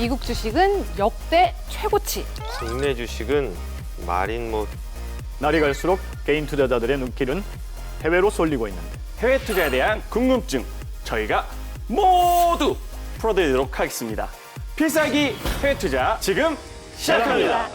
미국 주식은 역대 최고치. 국내 주식은 말인 뭐 날이 갈수록 개인 투자자들의 눈길은 해외로 쏠리고 있는데 해외 투자에 대한 궁금증 저희가 모두 풀어드리도록 하겠습니다. 필살기 해외 투자 지금 시작합니다.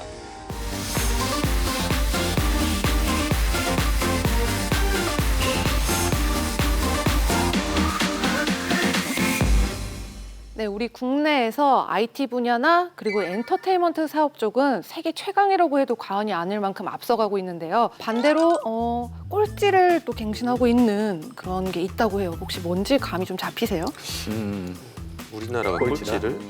네, 우리 국내에서 IT 분야나 그리고 엔터테인먼트 사업 쪽은 세계 최강이라고 해도 과언이 아닐 만큼 앞서가고 있는데요. 반대로 꼴찌를 또 갱신하고 있는 그런 게 있다고 해요. 혹시 뭔지 감이 좀 잡히세요? 우리나라가 꼴찌다. 꼴찌를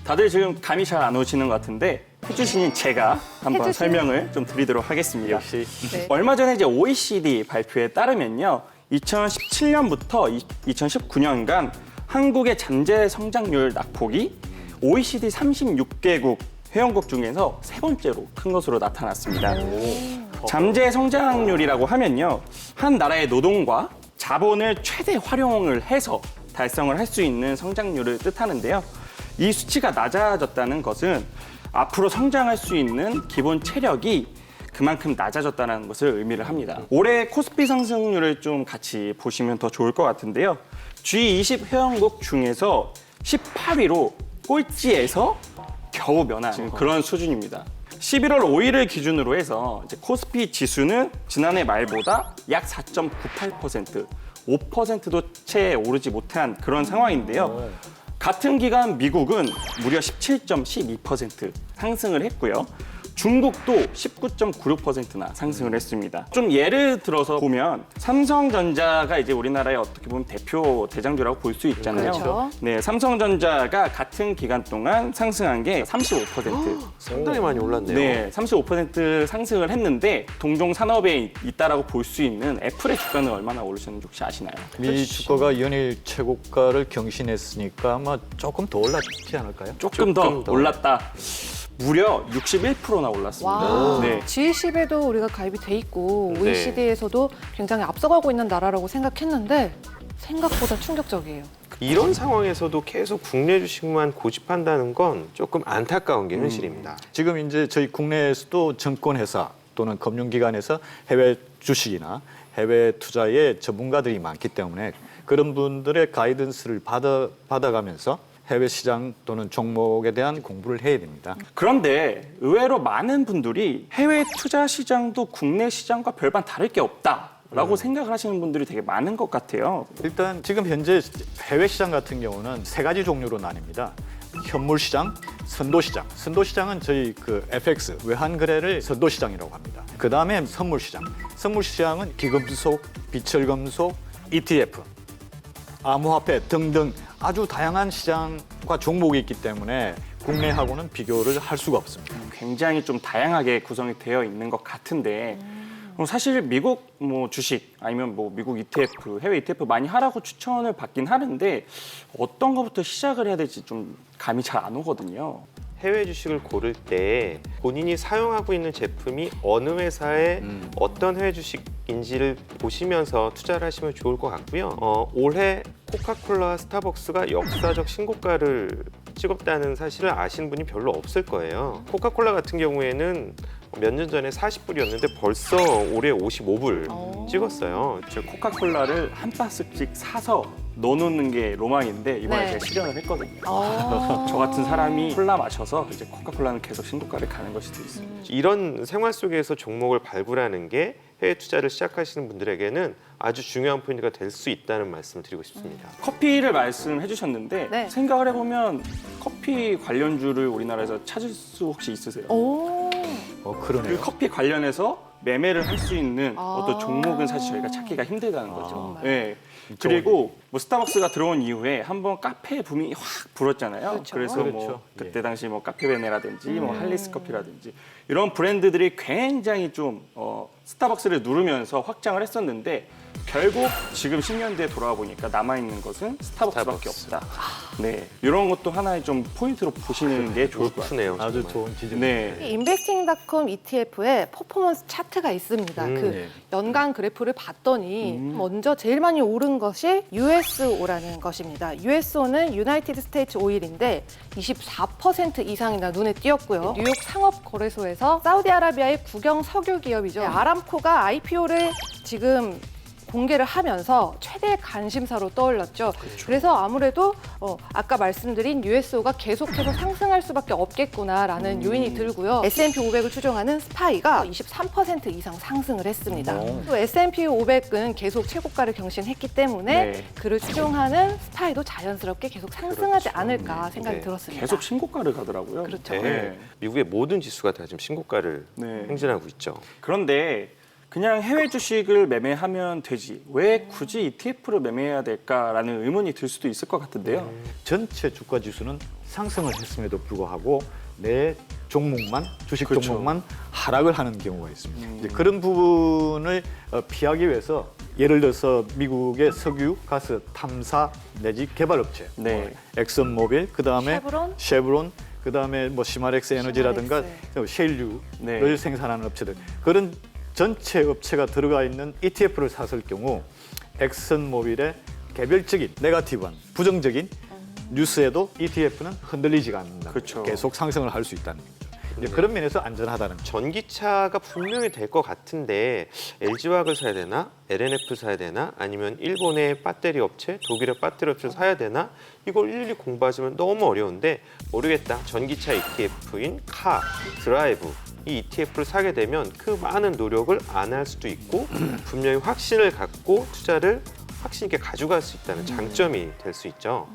다들 지금 감이 잘 안 오시는 것 같은데 해주신인 제가 한번 해주신- 설명을 좀 드리도록 하겠습니다. 역시 네. 얼마 전에 이제 OECD 발표에 따르면요, 2017년부터 2019년간 한국의 잠재 성장률 낙폭이 OECD 36개국 회원국 중에서 세 번째로 큰 것으로 나타났습니다. 잠재 성장률이라고 하면요, 한 나라의 노동과 자본을 최대 활용을 해서 달성을 할 수 있는 성장률을 뜻하는데요. 이 수치가 낮아졌다는 것은 앞으로 성장할 수 있는 기본 체력이 그만큼 낮아졌다는 것을 의미를 합니다. 올해 코스피 상승률을 좀 같이 보시면 더 좋을 것 같은데요. G20 회원국 중에서 18위로 꼴찌에서 겨우 면한 그런 수준입니다. 11월 5일을 기준으로 해서 이제 코스피 지수는 지난해 말보다 약 4.98%, 5%도 채 오르지 못한 그런 상황인데요. 같은 기간 미국은 무려 17.12% 상승을 했고요. 중국도 19.96%나 상승을 했습니다. 좀 예를 들어서 보면 삼성전자가 이제 우리나라의 어떻게 보면 대표 대장주라고 볼 수 있잖아요. 그렇죠. 네, 삼성전자가 같은 기간 동안 상승한 게 35%. 상당히 많이 올랐네요. 네, 35% 상승을 했는데 동종 산업에 있다라고 볼 수 있는 애플의 주가는 얼마나 오르셨는지 혹시 아시나요? 미 주가가 연일 최고가를 경신했으니까 아마 조금 더 올랐지 않을까요? 조금 더 올랐다. 무려 61%나 올랐습니다. 와, 네. G20에도 우리가 가입이 돼 있고 네. OECD에서도 굉장히 앞서가고 있는 나라라고 생각했는데 생각보다 충격적이에요. 이런 상황에서도 계속 국내 주식만 고집한다는 건 조금 안타까운 게 현실입니다. 지금 이제 저희 국내에서도 증권회사 또는 금융기관에서 해외 주식이나 해외 투자에 전문가들이 많기 때문에 그런 분들의 가이던스를 받아가면서 해외 시장 또는 종목에 대한 공부를 해야 됩니다. 그런데 의외로 많은 분들이 해외 투자 시장도 국내 시장과 별반 다를 게 없다라고 생각을 하시는 분들이 되게 많은 것 같아요. 일단 지금 현재 해외 시장 같은 경우는 세 가지 종류로 나뉩니다. 현물 시장, 선도 시장. 선도 시장은 저희 그 FX 외환 거래를 선도 시장이라고 합니다. 그 다음에 선물 시장. 선물 시장은 기금속, 비철금속, ETF, 암호화폐 등등 아주 다양한 시장과 종목이 있기 때문에 국내하고는 비교를 할 수가 없습니다. 굉장히 좀 다양하게 구성이 되어 있는 것 같은데 사실 미국 뭐 주식 아니면 뭐 미국 ETF, 해외 ETF 많이 하라고 추천을 받긴 하는데 어떤 것부터 시작을 해야 될지 좀 감이 잘 안 오거든요. 해외 주식을 고를 때 본인이 사용하고 있는 제품이 어느 회사의 어떤 해외 주식인지를 보시면서 투자를 하시면 좋을 것 같고요. 올해 코카콜라와 스타벅스가 역사적 신고가를 찍었다는 사실을 아시는 분이 별로 없을 거예요. 코카콜라 같은 경우에는 몇 년 전에 40불이었는데 벌써 올해 55불 찍었어요. 저 코카콜라를 한 박스씩 사서 넣어놓는 게 로망인데 이번에 네. 제가 실현을 했거든요. 어. 저 같은 사람이 콜라 마셔서 이제 코카콜라는 계속 신고가를 가는 걸 수도 있습니다. 이런 생활 속에서 종목을 발굴하는 게 해외 투자를 시작하시는 분들에게는 아주 중요한 포인트가 될 수 있다는 말씀을 드리고 싶습니다. 커피를 말씀해 주셨는데 네. 생각을 해보면 커피 관련주를 우리나라에서 찾을 수 혹시 있으세요? 오. 그러네요. 그 커피 관련해서 매매를 할 수 있는 아. 어떤 종목은 사실 저희가 찾기가 힘들다는 거죠. 정말. 네. 그리고 뭐 스타벅스가 들어온 이후에 한번 카페 붐이 확 불었잖아요. 그렇죠. 래서 뭐 그렇죠. 그때 당시 뭐 카페베네라든지 뭐 할리스 커피라든지 이런 브랜드들이 굉장히 좀 스타벅스를 누르면서 확장을 했었는데 결국 지금 10년 뒤에 돌아와 보니까 남아있는 것은 스타벅스밖에 스타벅스. 없다. 네, 이런 것도 하나의 좀 포인트로 보시는 게 좋을 것 같아요. 좋네요. 아주 정말. 좋은 지적. 네. 인베스팅닷컴 ETF에 퍼포먼스 차트가 있습니다. 그 네. 연간 그래프를 봤더니 먼저 제일 많이 오른 것이 USO라는 것입니다. USO는 유나이티드 스테이츠 오일인데 24% 이상이나 눈에 띄었고요. 뉴욕 상업거래소에서 사우디아라비아의 국영 석유 기업이죠. 아람코가 IPO를 지금 공개를 하면서 최대 관심사로 떠올랐죠. 그래서 아무래도 아까 말씀드린 USO가 계속해서 상승할 수밖에 없겠구나라는 요인이 들고요. S&P 500을 추종하는 스파이가 23% 이상 상승을 했습니다. 또 S&P 500은 계속 최고가를 경신했기 때문에 네. 그를 추종하는 스파이도 자연스럽게 계속 상승하지 않을까 생각이 네. 들었습니다. 계속 신고가를 가더라고요. 그렇죠. 네. 네. 미국의 모든 지수가 다 지금 신고가를 네. 행진하고 있죠. 그런데 그냥 해외 주식을 매매하면 되지 왜 굳이 ETF를 매매해야 될까라는 의문이 들 수도 있을 것 같은데요. 전체 주가 지수는 상승을 했음에도 불구하고 내 종목만 주식 그렇죠. 종목만 하락을 하는 경우가 있습니다. 이제 그런 부분을 피하기 위해서 예를 들어서 미국의 석유, 가스 탐사 내지 개발업체, 네. 뭐 엑슨모빌, 그다음에 쉐브론, 그다음에 뭐 시마렉스 에너지라든가 셰일유를 네. 생산하는 업체들 그런 전체 업체가 들어가 있는 ETF를 샀을 경우 엑슨모빌의 개별적인 네거티브한 부정적인 뉴스에도 ETF는 흔들리지가 않는다. 그렇죠. 계속 상승을 할 수 있다는 거죠. 이제 그런 면에서 안전하다는 거죠. 전기차가 분명히 될 것 같은데 LG화학을 사야 되나? LNF 사야 되나? 아니면 일본의 배터리 업체, 독일의 배터리 업체를 사야 되나? 이걸 일일이 공부하시면 너무 어려운데 모르겠다. 전기차 ETF인 카, 드라이브 이 ETF를 사게 되면 그 많은 노력을 안 할 수도 있고 분명히 확신을 갖고 투자를 확신 있게 가져갈 수 있다는 장점이 될 수 있죠.